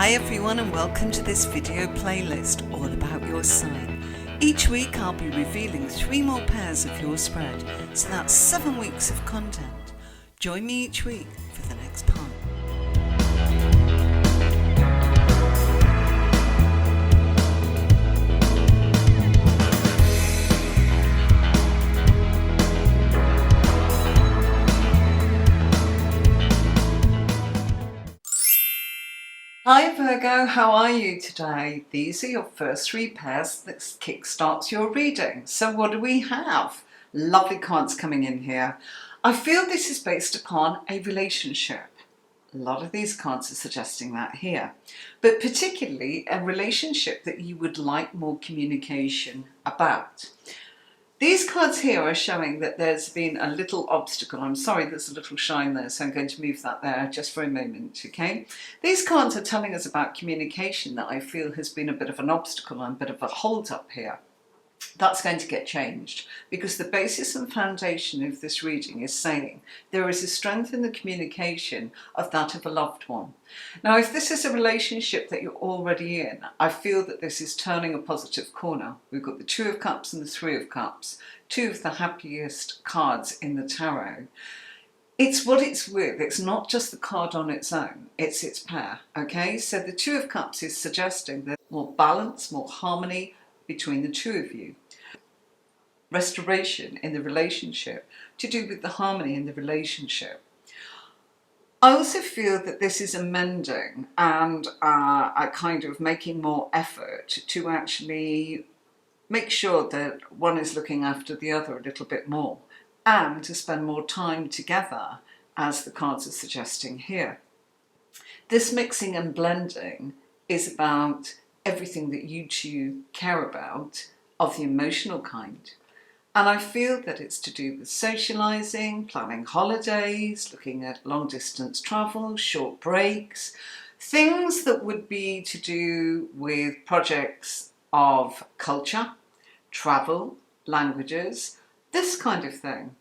Hi everyone and welcome to this video playlist all about your sign. Each week I'll be revealing 3 more pairs of your spread, so that's 7 weeks of content. Join me each week for the next part. Hi Virgo, how are you today? These are your first 3 pairs that kickstarts your reading. So what do we have? Lovely cards coming in here. I feel this is based upon a relationship. A lot of these cards are suggesting that here. But particularly a relationship that you would like more communication about. These cards here are showing that there's been a little obstacle. I'm sorry, there's a little shine there, so I'm going to move that there just for a moment, okay? These cards are telling us about communication that I feel has been a bit of an obstacle and a bit of a hold up here. That's going to get changed because the basis and foundation of this reading is saying there is a strength in the communication of that of a loved one. Now, if this is a relationship that you're already in, I feel that this is turning a positive corner. We've got the 2 of Cups and the 3 of Cups, 2 of the happiest cards in the tarot. It's what it's with. It's not just the card on its own, it's its pair, okay? So the 2 of Cups is suggesting there's more balance, more harmony between the 2 of you. Restoration in the relationship to do with the harmony in the relationship. I also feel that this is amending and a kind of making more effort to actually make sure that one is looking after the other a little bit more and to spend more time together, as the cards are suggesting here. This mixing and blending is about everything that you two care about of the emotional kind. And I feel that it's to do with socialising, planning holidays, looking at long distance travel, short breaks, things that would be to do with projects of culture, travel, languages, this kind of thing.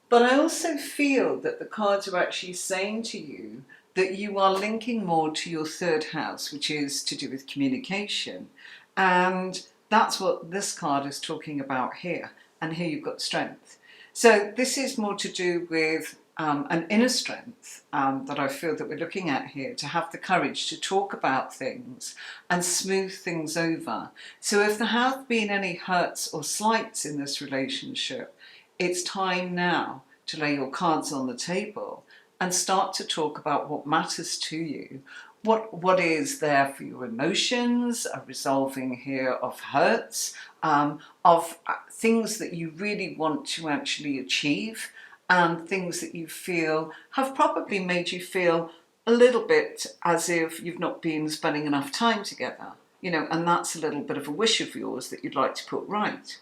But I also feel that the cards are actually saying to you that you are linking more to your 3rd house, which is to do with communication. And that's what this card is talking about here. And here you've got strength. So this is more to do with an inner strength that I feel that we're looking at here, to have the courage to talk about things and smooth things over. So if there have been any hurts or slights in this relationship, it's time now to lay your cards on the table and start to talk about what matters to you. What is there for your emotions, a resolving here of hurts, of things that you really want to actually achieve, and things that you feel have probably made you feel a little bit as if you've not been spending enough time together, you know, and that's a little bit of a wish of yours that you'd like to put right.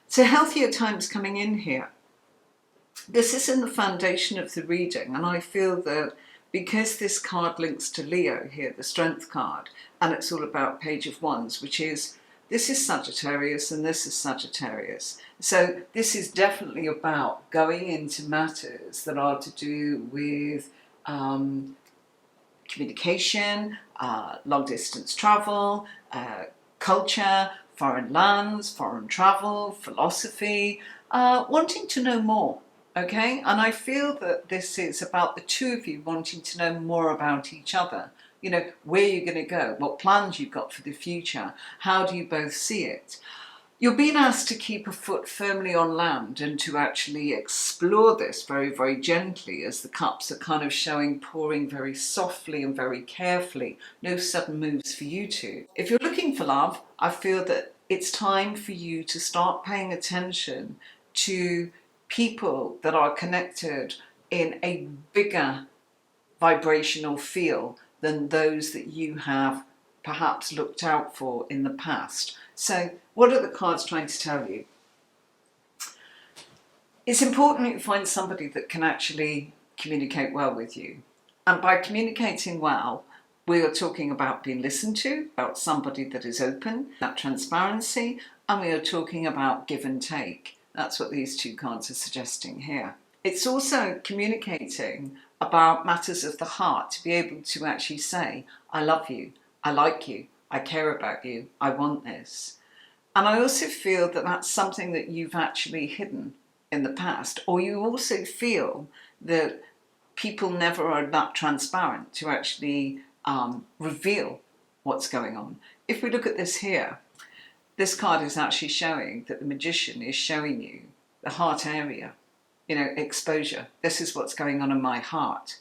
So healthier times coming in here. This is in the foundation of the reading, and I feel that because this card links to Leo here, the Strength card, and it's all about Page of Wands, which is, this is Sagittarius and this is Sagittarius. So this is definitely about going into matters that are to do with communication, long distance travel, culture, foreign lands, foreign travel, philosophy, wanting to know more. Okay, and I feel that this is about the 2 of you wanting to know more about each other. You know, where you're going to go, what plans you've got for the future, how do you both see it? You're being asked to keep a foot firmly on land and to actually explore this very, very gently, as the cups are kind of showing, pouring very softly and very carefully. No sudden moves for you two. If you're looking for love, I feel that it's time for you to start paying attention to people that are connected in a bigger vibrational field than those that you have perhaps looked out for in the past. So what are the cards trying to tell you? It's important that you find somebody that can actually communicate well with you. And by communicating well, we are talking about being listened to, about somebody that is open, that transparency, and we are talking about give and take. That's what these 2 cards are suggesting here. It's also communicating about matters of the heart, to be able to actually say, I love you, I like you, I care about you, I want this. And I also feel that that's something that you've actually hidden in the past, or you also feel that people never are that transparent to actually reveal what's going on. If we look at this here, this card is actually showing that the magician is showing you the heart area, exposure. This is what's going on in my heart.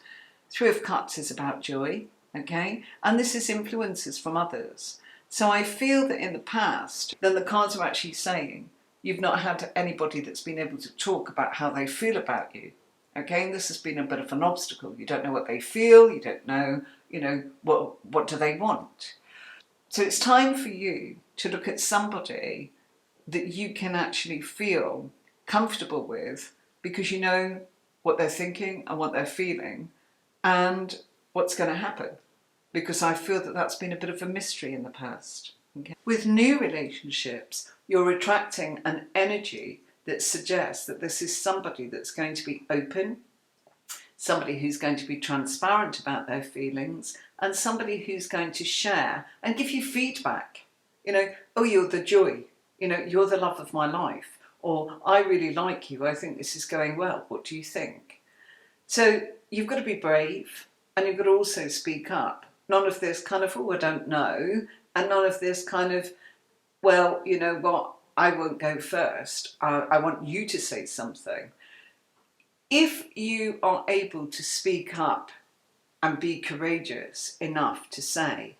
Three of Cups is about joy, okay? And this is influences from others. So I feel that in the past, then the cards are actually saying you've not had anybody that's been able to talk about how they feel about you. Okay, and this has been a bit of an obstacle. You don't know what they feel, you don't know, what do they want. So it's time for you to look at somebody that you can actually feel comfortable with, because you know what they're thinking and what they're feeling and what's going to happen. Because I feel that that's been a bit of a mystery in the past. Okay? With new relationships, you're attracting an energy that suggests that this is somebody that's going to be open, somebody who's going to be transparent about their feelings, and somebody who's going to share and give you feedback. Oh, you're the joy, you're the love of my life, or I really like you, I think this is going well, what do you think? So you've got to be brave, and you've got to also speak up. None of this kind of, oh, I don't know, and none of this kind of, well, you know what, I won't go first. I want you to say something. If you are able to speak up and be courageous enough to say,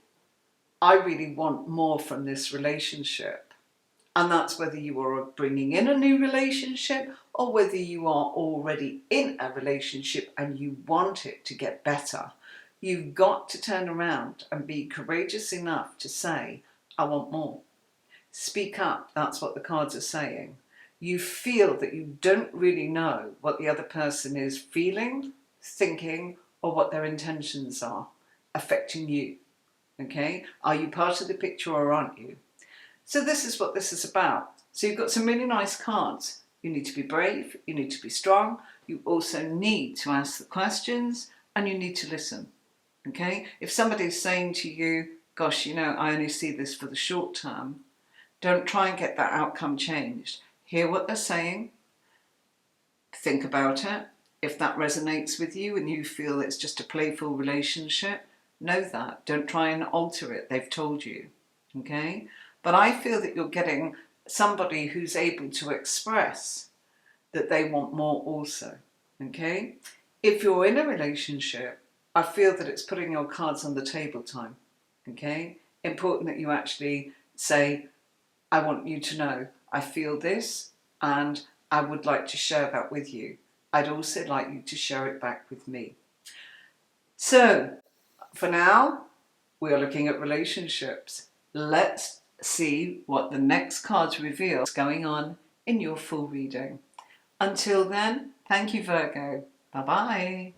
I really want more from this relationship, and that's whether you are bringing in a new relationship or whether you are already in a relationship and you want it to get better, you've got to turn around and be courageous enough to say, I want more. Speak up, that's what the cards are saying. You feel that you don't really know what the other person is feeling, thinking, or what their intentions are affecting you. Okay? Are you part of the picture or aren't you? So this is what this is about. So you've got some really nice cards. You need to be brave, you need to be strong, you also need to ask the questions, and you need to listen. Okay? If somebody's saying to you, gosh, I only see this for the short term, don't try and get that outcome changed. Hear what they're saying, think about it. If that resonates with you and you feel it's just a playful relationship, know that. Don't try and alter it. They've told you. Okay? But I feel that you're getting somebody who's able to express that they want more also. Okay? If you're in a relationship, I feel that it's putting your cards on the table time. Okay? Important that you actually say, I want you to know I feel this and I would like to share that with you. I'd also like you to share it back with me. So, for now, we are looking at relationships. Let's see what the next cards reveal what's going on in your full reading. Until then, thank you, Virgo. Bye-bye.